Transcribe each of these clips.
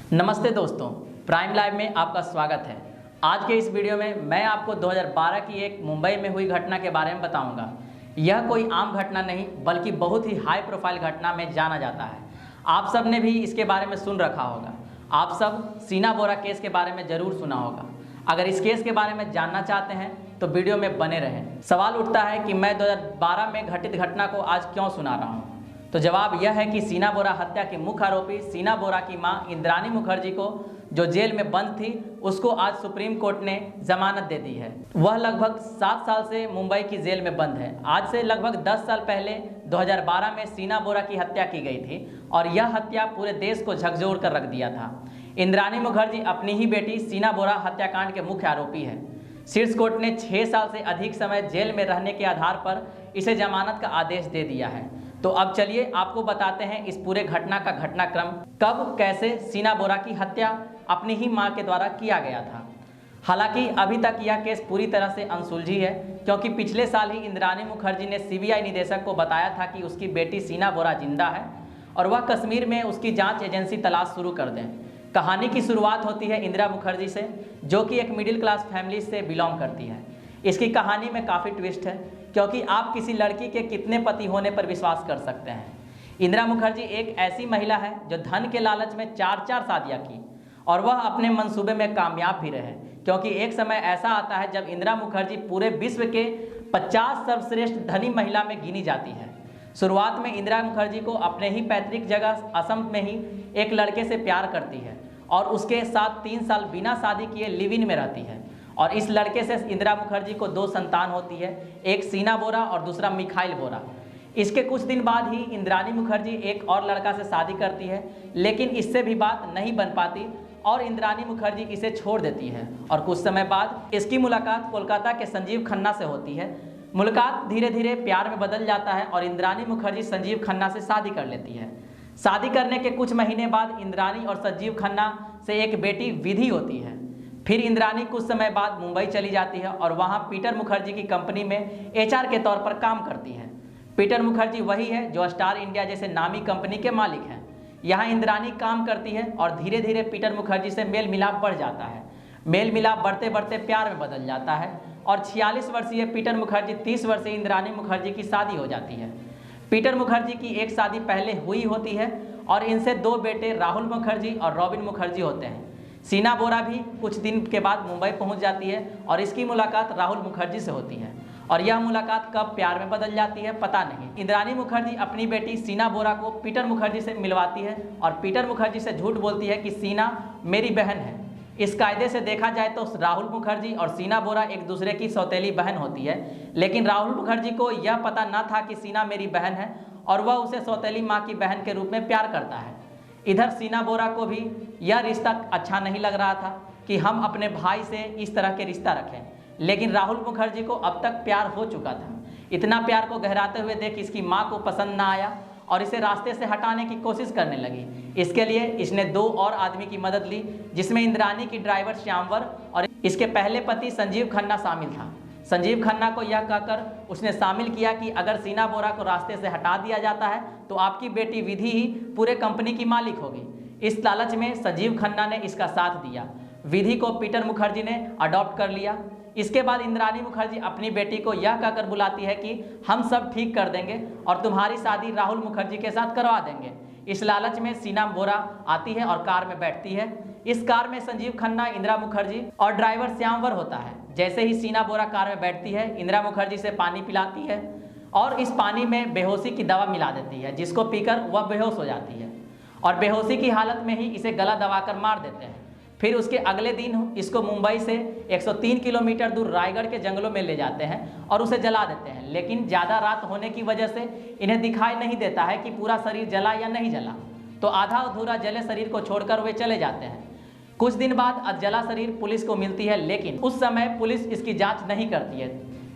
नमस्ते दोस्तों, prime live में आपका स्वागत है। आज के इस वीडियो में मैं आपको 2012 की एक मुंबई में हुई घटना के बारे में बताऊंगा। यह कोई आम घटना नहीं बल्कि बहुत ही हाई प्रोफाइल घटना में जाना जाता है। आप सब ने भी इसके बारे में सुन रखा होगा। आप सब सीना बोरा केस के बारे में ज़रूर सुना होगा। अगर इस केस के बारे में जानना चाहते हैं तो वीडियो में बने रहें। सवाल उठता है कि मैं 2012 में घटित घटना को आज क्यों सुना रहा हूँ। तो जवाब यह है कि सीना बोरा हत्या के मुख्य आरोपी सीना बोरा की मां इंद्राणी मुखर्जी को जो जेल में बंद थी, उसको आज सुप्रीम कोर्ट ने जमानत दे दी है। वह लगभग 7 साल से मुंबई की जेल में बंद है। आज से लगभग 10 साल पहले 2012 में सीना बोरा की हत्या की गई थी और यह हत्या पूरे देश को झकझोर कर रख दिया था। इंद्राणी मुखर्जी अपनी ही बेटी सीना बोरा हत्याकांड के मुख्य आरोपी है। शीर्ष कोर्ट ने 6 साल से अधिक समय जेल में रहने के आधार पर इसे जमानत का आदेश दे दिया है। तो अब चलिए आपको बताते हैं इस पूरे घटना का घटनाक्रम, कब कैसे सीना बोरा की हत्या अपनी ही मां के द्वारा किया गया था। हालांकि अभी तक यह केस पूरी तरह से अनसुलझी है, क्योंकि पिछले साल ही इंद्राणी मुखर्जी ने सीबीआई निदेशक को बताया था कि उसकी बेटी सीना बोरा जिंदा है और वह कश्मीर में उसकी जांच एजेंसी तलाश शुरू कर दें। कहानी की शुरुआत होती है इंदिरा मुखर्जी से, जो कि एक मिडिल क्लास फैमिली से बिलोंग करती है। इसकी कहानी में काफ़ी ट्विस्ट है, क्योंकि आप किसी लड़की के कितने पति होने पर विश्वास कर सकते हैं। इंदिरा मुखर्जी एक ऐसी महिला है जो धन के लालच में 4 शादियां की और वह अपने मंसूबे में कामयाब भी रहे, क्योंकि एक समय ऐसा आता है जब इंदिरा मुखर्जी पूरे विश्व के 50 सर्वश्रेष्ठ धनी महिला में गिनी जाती है। शुरुआत में इंदिरा मुखर्जी को अपने ही पैतृक जगह असम में ही एक लड़के से प्यार करती है और उसके साथ 3 साल बिना शादी किए लिव इन में रहती है और इस लड़के से इंदिरा मुखर्जी को 2 संतान होती है, एक सीना बोरा और दूसरा मिखाइल बोरा। इसके कुछ दिन बाद ही इंद्राणी मुखर्जी एक और लड़का से शादी करती है, लेकिन इससे भी बात नहीं बन पाती और इंद्राणी मुखर्जी इसे छोड़ देती है और कुछ समय बाद इसकी मुलाकात कोलकाता के संजीव खन्ना से होती है। मुलाकात धीरे धीरे प्यार में बदल जाता है और इंद्राणी मुखर्जी संजीव खन्ना से शादी कर लेती है। शादी करने के कुछ महीने बाद इंद्राणी और संजीव खन्ना से एक बेटी विधि होती है। फिर इंद्राणी कुछ समय बाद मुंबई चली जाती है और वहां पीटर मुखर्जी की कंपनी में एचआर के तौर पर काम करती है। पीटर मुखर्जी वही है जो स्टार इंडिया जैसे नामी कंपनी के मालिक हैं। यहाँ इंद्राणी काम करती है और धीरे धीरे पीटर मुखर्जी से मेल मिलाप बढ़ जाता है। मेल मिलाप बढ़ते बढ़ते प्यार में बदल जाता है और 46 वर्षीय पीटर मुखर्जी 30 वर्षीय इंद्राणी मुखर्जी की शादी हो जाती है। पीटर मुखर्जी की एक शादी पहले हुई होती है और इनसे 2 बेटे राहुल मुखर्जी और रॉबिन मुखर्जी होते हैं। सीना बोरा भी कुछ दिन के बाद मुंबई पहुंच जाती है और इसकी मुलाकात राहुल मुखर्जी से होती है और यह मुलाकात कब प्यार में बदल जाती है पता नहीं। इंद्राणी मुखर्जी अपनी बेटी सीना बोरा को पीटर मुखर्जी से मिलवाती है और पीटर मुखर्जी से झूठ बोलती है कि सीना मेरी बहन है। इस कायदे से देखा जाए तो राहुल मुखर्जी और सीना बोरा एक दूसरे की सौतेली बहन होती है, लेकिन राहुल मुखर्जी को यह पता न था कि सीना मेरी बहन है और वह उसे सौतेली माँ की बहन के रूप में प्यार करता है। इधर सीना बोरा को भी यह रिश्ता अच्छा नहीं लग रहा था कि हम अपने भाई से इस तरह के रिश्ता रखें, लेकिन राहुल मुखर्जी को अब तक प्यार हो चुका था। इतना प्यार को गहराते हुए देख इसकी मां को पसंद ना आया और इसे रास्ते से हटाने की कोशिश करने लगी। इसके लिए इसने 2 और आदमी की मदद ली, जिसमें इंद्राणी की ड्राइवर श्यामवर और इसके पहले पति संजीव खन्ना शामिल था। संजीव खन्ना को यह कहकर उसने शामिल किया कि अगर सीना बोरा को रास्ते से हटा दिया जाता है तो आपकी बेटी विधि ही पूरे कंपनी की मालिक होगी। इस लालच में संजीव खन्ना ने इसका साथ दिया। विधि को पीटर मुखर्जी ने अडॉप्ट कर लिया। इसके बाद इंद्राणी मुखर्जी अपनी बेटी को यह कहकर बुलाती है कि हम सब ठीक कर देंगे और तुम्हारी शादी राहुल मुखर्जी के साथ करवा देंगे। इस लालच में सीना बोरा आती है और कार में बैठती है। इस कार में संजीव खन्ना, इंदिरा मुखर्जी और ड्राइवर श्यामवर होता है। जैसे ही सीना बोरा कार में बैठती है, इंदिरा मुखर्जी से पानी पिलाती है और इस पानी में बेहोशी की दवा मिला देती है, जिसको पीकर वह बेहोश हो जाती है और बेहोशी की हालत में ही इसे गला दबाकर मार देते हैं। फिर उसके अगले दिन इसको मुंबई से 103 किलोमीटर दूर रायगढ़ के जंगलों में ले जाते हैं और उसे जला देते हैं, लेकिन ज़्यादा रात होने की वजह से इन्हें दिखाई नहीं देता है कि पूरा शरीर जला या नहीं जला, तो आधा अधूरा जले शरीर को छोड़कर वे चले जाते हैं। कुछ दिन बाद जला शरीर पुलिस को मिलती है, लेकिन उस समय पुलिस इसकी जांच नहीं करती है,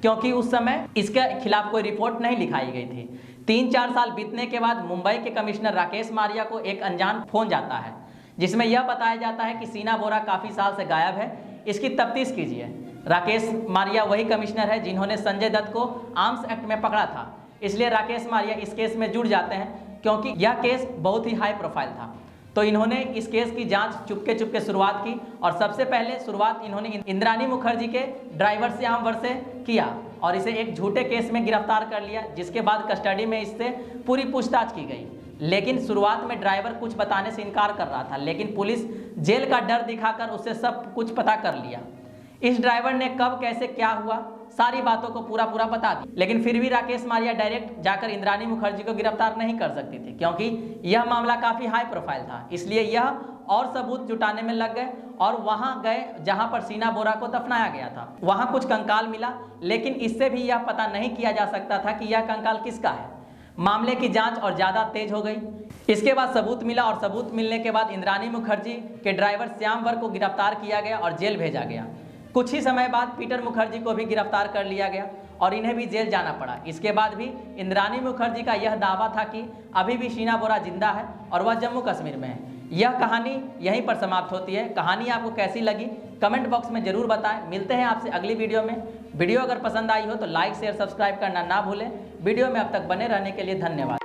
क्योंकि उस समय इसके खिलाफ कोई रिपोर्ट नहीं लिखाई गई थी। 3-4 साल बीतने के बाद मुंबई के कमिश्नर राकेश मारिया को एक अनजान फोन जाता है, जिसमें यह बताया जाता है कि सीना बोरा काफ़ी साल से गायब है, इसकी तफ्तीश कीजिए। राकेश मारिया वही कमिश्नर है जिन्होंने संजय दत्त को आर्म्स एक्ट में पकड़ा था, इसलिए राकेश मारिया इस केस में जुड़ जाते हैं, क्योंकि यह केस बहुत ही हाई प्रोफाइल था। तो इन्होंने इस केस की जांच चुपके चुपके शुरुआत की और सबसे पहले शुरुआत इन्होंने इंद्राणी मुखर्जी के ड्राइवर श्याम वर से किया और इसे एक झूठे केस में गिरफ्तार कर लिया, जिसके बाद कस्टडी में इससे पूरी पूछताछ की गई। लेकिन शुरुआत में ड्राइवर कुछ बताने से इनकार कर रहा था, लेकिन पुलिस जेल का डर दिखाकर उससे सब कुछ पता कर लिया। इस ड्राइवर ने कब कैसे क्या हुआ सारी बातों को पूरा बता दी, लेकिन फिर भी राकेश मारिया डायरेक्ट जाकर इंद्राणी मुखर्जी को गिरफ्तार नहीं कर सकती थी, क्योंकि यह मामला काफी हाई प्रोफाइल था। इसलिए यह और सबूत जुटाने में लग गए और वहां गए जहां पर शीना बोरा को दफनाया गया था। वहां कुछ कंकाल मिला, लेकिन इससे भी यह पता नहीं किया जा सकता था कि यह कंकाल किसका है। मामले की जांच और ज्यादा तेज हो गई। इसके बाद सबूत मिला और सबूत मिलने के बाद इंद्राणी मुखर्जी के ड्राइवर श्याम वर को गिरफ्तार किया गया और जेल भेजा गया। कुछ ही समय बाद पीटर मुखर्जी को भी गिरफ्तार कर लिया गया और इन्हें भी जेल जाना पड़ा। इसके बाद भी इंद्राणी मुखर्जी का यह दावा था कि अभी भी शीना बोरा जिंदा है और वह जम्मू कश्मीर में है। यह कहानी यहीं पर समाप्त होती है। कहानी आपको कैसी लगी कमेंट बॉक्स में जरूर बताएं। मिलते हैं आपसे अगली वीडियो में। वीडियो अगर पसंद आई हो तो लाइक शेयर सब्सक्राइब करना ना भूलें। वीडियो में अब तक बने रहने के लिए धन्यवाद।